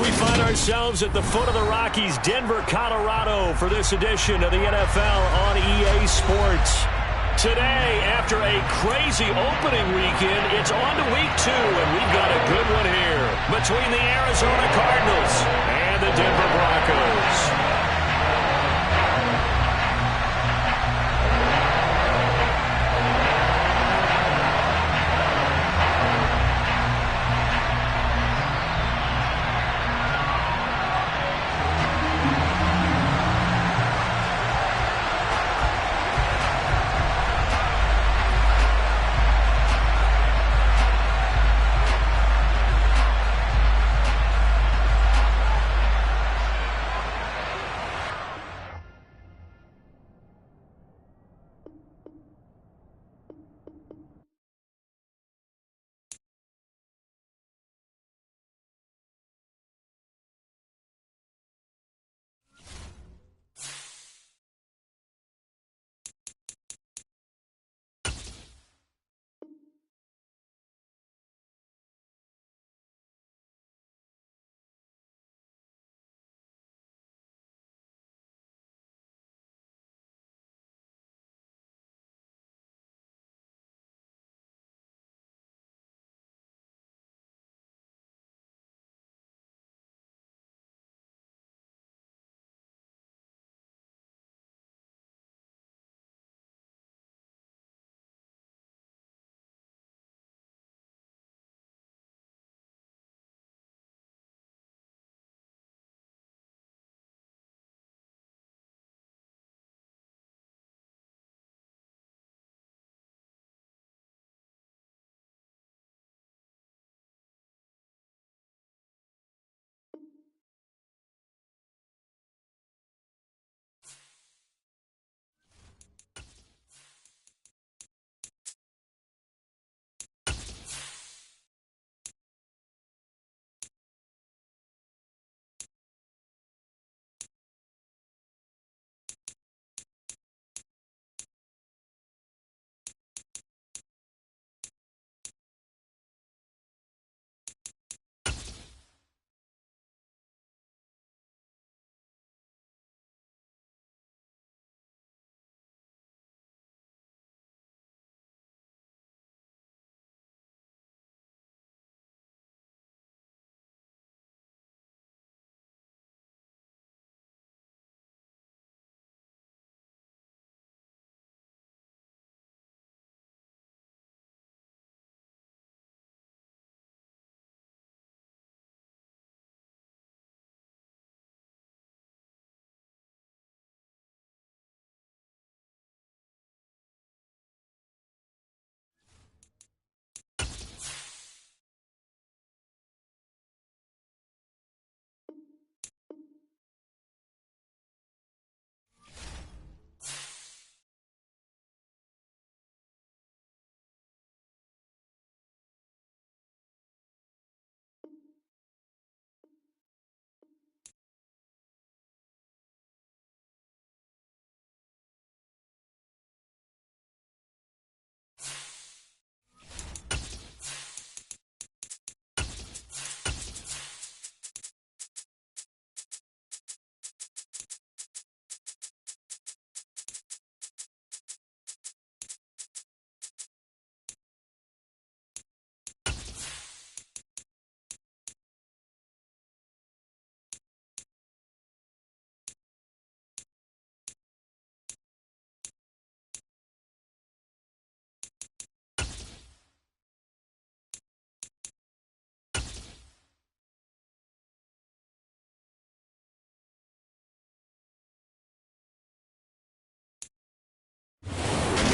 We find ourselves at the foot of the Rockies, Denver, Colorado, for this edition of the NFL on EA Sports. Today, after a crazy opening weekend, it's on to week 2, and we've got a good one here between the Arizona Cardinals and the Denver Broncos.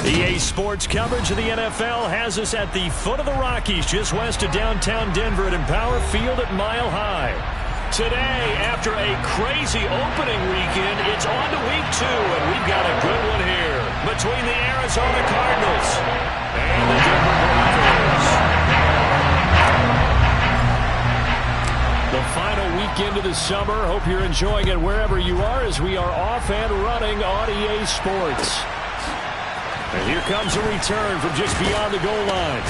EA Sports coverage of the NFL has us at the foot of the Rockies, just west of downtown Denver at Empower Field at Mile High. Today, after a crazy opening weekend, it's on to week 2, and we've got a good one here between the Arizona Cardinals and the Denver Broncos. The final weekend of the summer. Hope you're enjoying it wherever you are as we are off and running on EA Sports. And here comes a return from just beyond the goal line.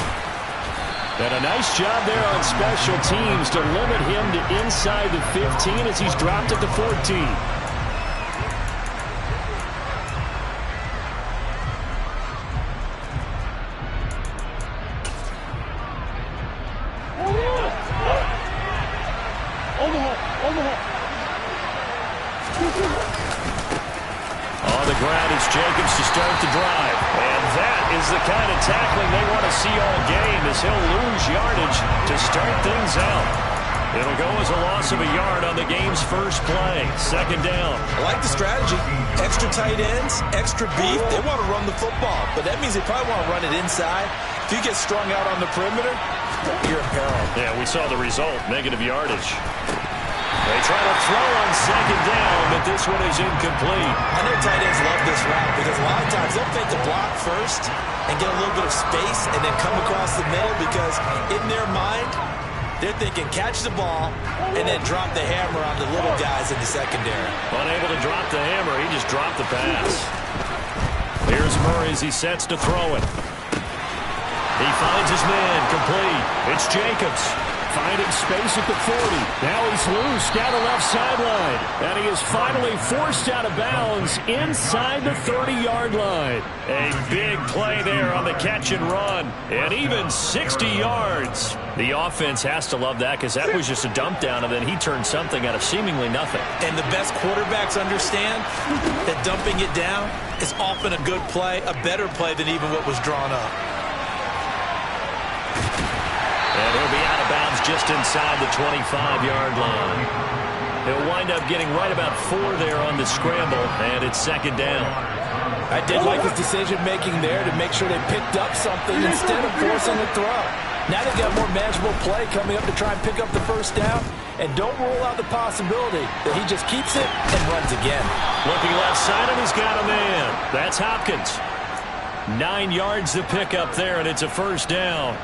And a nice job there on special teams to limit him to inside the 15 as he's dropped at the 14. On the ground, it's Jacobs to start the drive. And that is the kind of tackling they want to see all game, as he'll lose yardage to start things out. It'll go as a loss of a yard on the game's first play. Second down. I like the strategy. Extra tight ends, extra beef. They want to run the football, but that means they probably want to run it inside. If you get strung out on the perimeter, you're in peril. Yeah, we saw the result, negative yardage. They try to throw on second down, but this one is incomplete. I know tight ends love this route because a lot of times they'll fake the block first and get a little bit of space and then come across the middle because in their mind, they're thinking catch the ball and then drop the hammer on the little guys in the secondary. Unable to drop the hammer, he just dropped the pass. Here's Murray as he sets to throw it. He finds his man, complete. It's Jacobs. Finding space at the 40. Now he's loose down the left sideline. And he is finally forced out of bounds inside the 30-yard line. A big play there on the catch and run. And even 60 yards. The offense has to love that because that was just a dump down, and then he turned something out of seemingly nothing. And the best quarterbacks understand that dumping it down is often a good play, a better play than even what was drawn up. And he'll be out of bounds just inside the 25-yard line. He'll wind up getting right about 4 there on the scramble, and it's second down. I did like his decision-making there to make sure they picked up something instead of forcing the throw. Now they've got more manageable play coming up to try and pick up the first down, and don't rule out the possibility that he just keeps it and runs again. Looking left side, and he's got a man. That's Hopkins. 9 yards to pick up there, and it's a first down.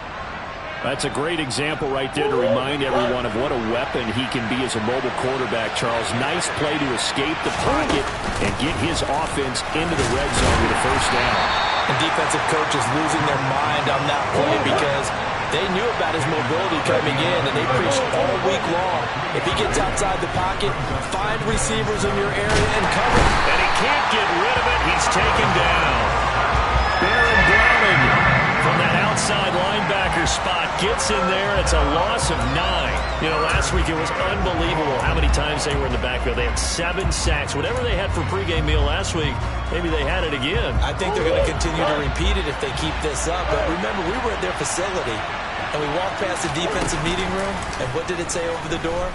That's a great example right there to remind everyone of what a weapon he can be as a mobile quarterback, Charles. Nice play to escape the pocket and get his offense into the red zone with a first down. And defensive coaches losing their mind on that play because they knew about his mobility coming in, and they preached all week long. If he gets outside the pocket, find receivers in your area and cover. And he can't get rid of it. He's taken down. Baron Browning from that outside linebacker spot gets in there. It's a loss of 9. You know, last week it was unbelievable how many times they were in the backfield. They had 7 sacks. Whatever they had for pregame meal last week, maybe they had it again. I think they're going to continue to repeat it if they keep this up. But remember, we were at their facility, and we walked past the defensive meeting room, and what did it say over the door?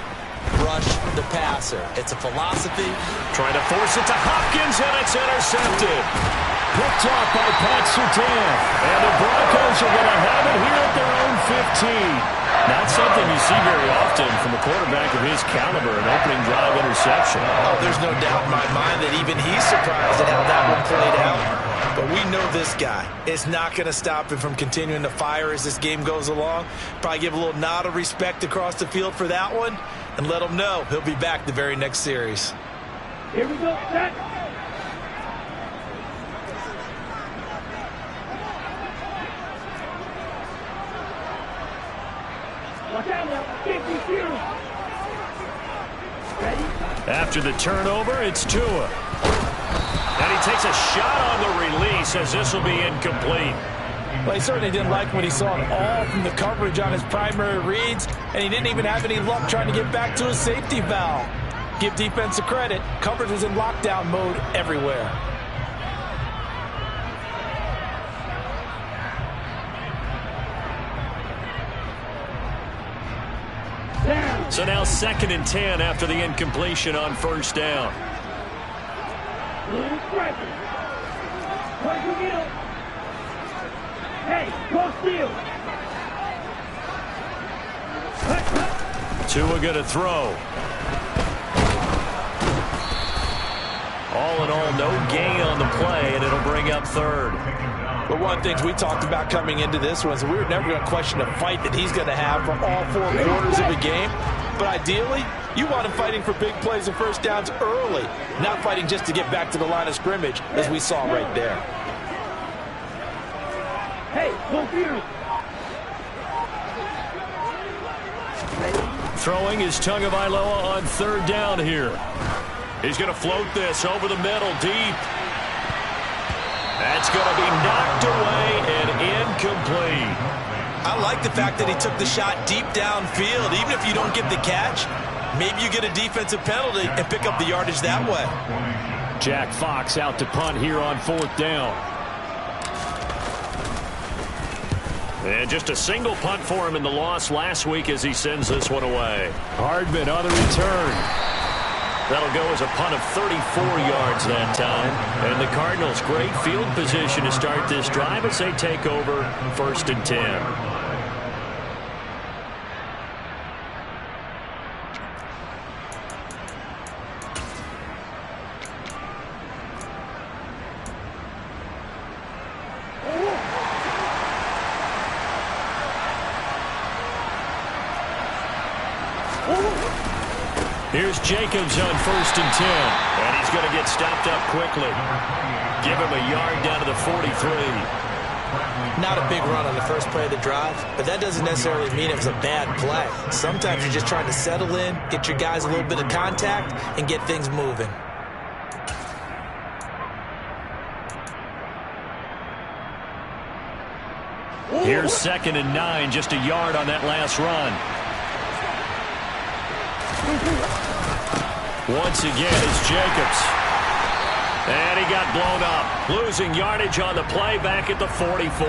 Rush the passer. It's a philosophy. Trying to force it to Hopkins, and it's intercepted. Picked off by Pat Surtain. And the Broncos are going to have it here at their own 15. Not something you see very often from a quarterback of his caliber, an opening drive interception. Oh, there's no doubt in my mind that even he's surprised at how that one played out. But we know this guy is not going to stop him from continuing to fire as this game goes along. Probably give a little nod of respect across the field for that one and let him know he'll be back the very next series. Here we go, set. After the turnover, it's Tua. And he takes a shot on the release as this will be incomplete. Well, he certainly didn't like what he saw at all from the coverage on his primary reads, and he didn't even have any luck trying to get back to his safety valve. Give defense a credit. Coverage was in lockdown mode everywhere. So now 2nd and 10 after the incompletion on first down. Tua going to throw. All in all, no gain on the play, and it'll bring up 3rd. But one of the things we talked about coming into this was we were never going to question the fight that he's going to have for all 4 quarters of the game. But ideally, you want him fighting for big plays and first downs early, not fighting just to get back to the line of scrimmage, as we saw right there. Hey, go here. Throwing is Tagovailoa on third down here. He's going to float this over the middle deep. That's going to be knocked away and incomplete. I like the fact that he took the shot deep downfield. Even if you don't get the catch, maybe you get a defensive penalty and pick up the yardage that way. Jack Fox out to punt here on fourth down. And just a single punt for him in the loss last week as he sends this one away. Hardman on the return. That'll go as a punt of 34 yards that time. And the Cardinals, great field position to start this drive as they take over 1st and 10. Here's Jacobs on 1st and 10. And he's going to get stopped up quickly. Give him a yard down to the 43. Not a big run on the first play of the drive, but that doesn't necessarily mean it was a bad play. Sometimes you're just trying to settle in, get your guys a little bit of contact, and get things moving. Here's 2nd and 9, just a yard on that last run. Once again, it's Jacobs. And he got blown up. Losing yardage on the play back at the 44.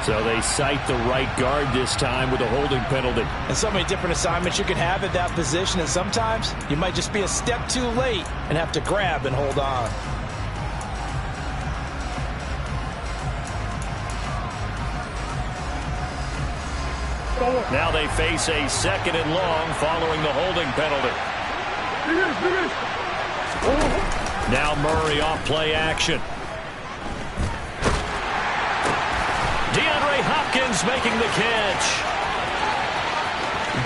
So they cite the right guard this time with a holding penalty. And so many different assignments you can have at that position, and sometimes you might just be a step too late and have to grab and hold on. Now they face a 2nd and long following the holding penalty. Now Murray off play action. DeAndre Hopkins making the catch.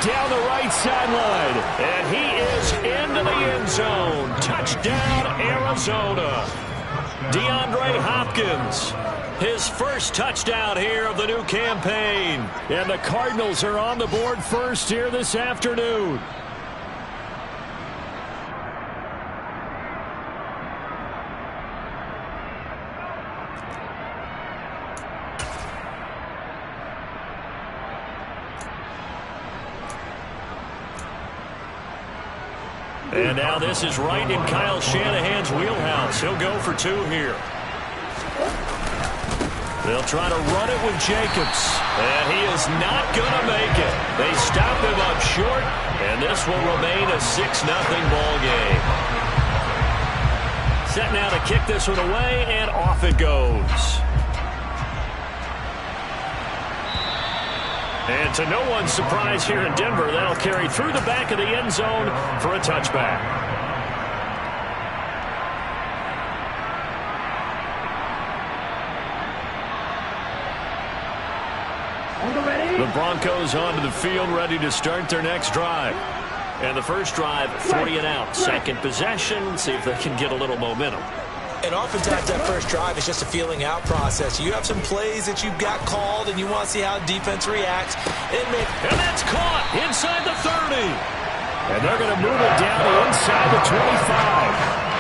Down the right sideline. And he is into the end zone. Touchdown, Arizona. DeAndre Hopkins. His first touchdown here of the new campaign. And the Cardinals are on the board first here this afternoon. And now this is right in Kyle Shanahan's wheelhouse. He'll go for 2 here. They'll try to run it with Jacobs. And he is not going to make it. They stop him up short, and this will remain a 6-0 ball game. Set now to kick this one away, and off it goes. And to no one's surprise here in Denver, that'll carry through the back of the end zone for a touchback. The Broncos onto the field, ready to start their next drive. And the first drive, 3 and out. Second possession, see if they can get a little momentum. And oftentimes that first drive is just a feeling out process. You have some plays that you've got called, and you want to see how defense reacts. And that's caught inside the 30. And they're going to move it down to inside the 25.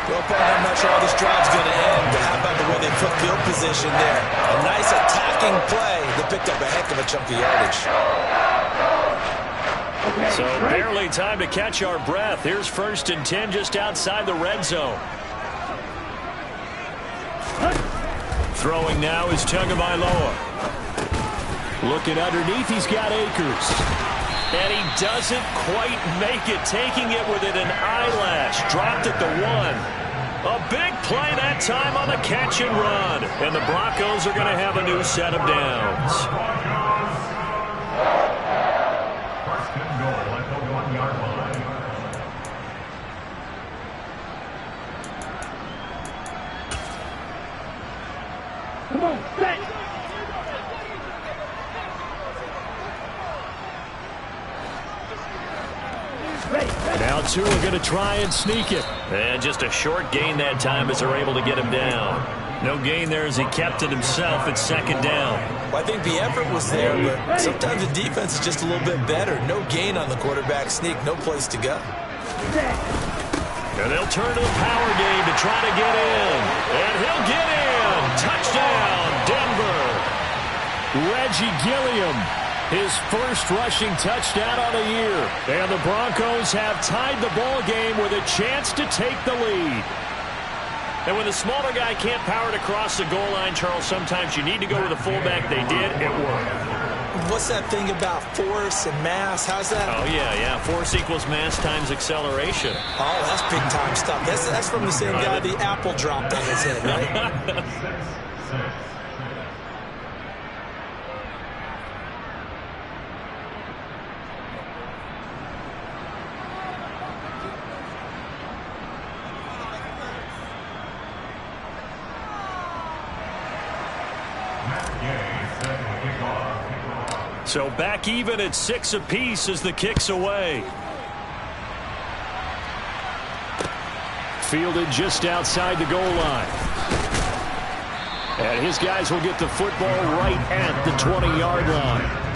Well, partner, I'm not sure how this drive's going to end, but how about the way they put field position there? A nice attacking play that picked up a heck of a chunk of yardage. So barely time to catch our breath. Here's 1st and 10 just outside the red zone. Throwing now is Tagovailoa. Looking underneath, he's got Akers. And he doesn't quite make it, taking it within an eyelash. Dropped at the 1. A big play that time on the catch and run. And the Broncos are going to have a new set of downs. Come on, set. Now 2 are going to try and sneak it. And just a short gain that time as they're able to get him down. No gain there as he kept it himself at 2nd down. Well, I think the effort was there, but sometimes the defense is just a little bit better. No gain on the quarterback sneak, no place to go. And they'll turn to the power game to try to get in. And he'll get in. Touchdown, Denver. Reggie Gilliam, his first rushing touchdown on the year. And the Broncos have tied the ball game with a chance to take the lead. And when the smaller guy can't power it across the goal line, Charles, sometimes you need to go with a fullback. They did. It worked. What's that thing about force and mass? How's that? Oh, yeah. Force equals mass times acceleration. Oh, that's big-time stuff. That's from the same guy the apple dropped on his head, right? So back even at 6 apiece as the kick's away. Fielded just outside the goal line. And his guys will get the football right at the 20-yard line.